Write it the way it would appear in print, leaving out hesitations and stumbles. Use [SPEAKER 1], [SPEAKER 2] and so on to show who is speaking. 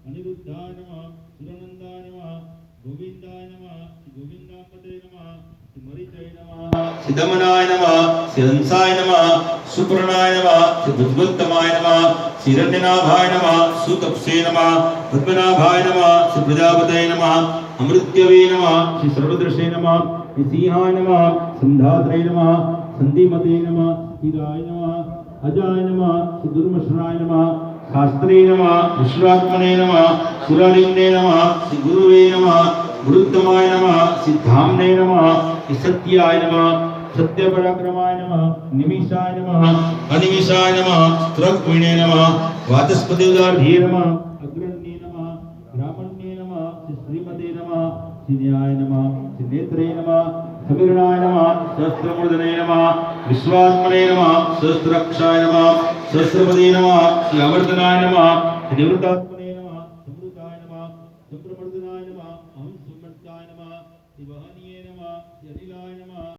[SPEAKER 1] अनिरुद्धाय नमः सुरनंदाय नमः गोविंदाय नमः गोविंदापते नमः मरिचाय नमः सिद्धमनाय नमः सिरंसाय नमः सुपर्णाय नमः भुजबलतमाय नमः हिरण्यनाभाय नमः सुतपसे नमः पद्मनाभाय नमः प्रजापतये नमः अमृत्यवे नमः श्री सर्वदर्शे नमः सिंहाय नमः संधात्रे नमः संधिमते नमः हिराय नमः अजाय नमः दुर्मशनाय नमः शास्त्रे नमः विश्वात्मने नमः सुरालिंगे नमः श्री गुरुवे नमः गुरुत्तमाय नमः सिद्धाम्ने नमः सत्याय नमः सत्यपराक्रमाय नमः निमिषाय नमः अनिमिषाय नमः स्त्रक्विणे नमः वाचस्पतिदार्ढ्ये नमः अग्रण्ये नमः ब्राह्मण्ये नमः श्रीमते नमः श्रीन्याय नमः श्रीनेत्रे नमः समीरणाय नमः सहस्त्रमूर्धने नमः विश्वात्मने नमः सहस्त्रक्षाय नमः सहस्रपदे नमः श्री अवर्धनाय नमः निवृत्तात्मने नमः समृताय नमः संप्रमर्दनाय नमः अहं सुमर्ताय नमः वहनीय नमः अनिलाय नमः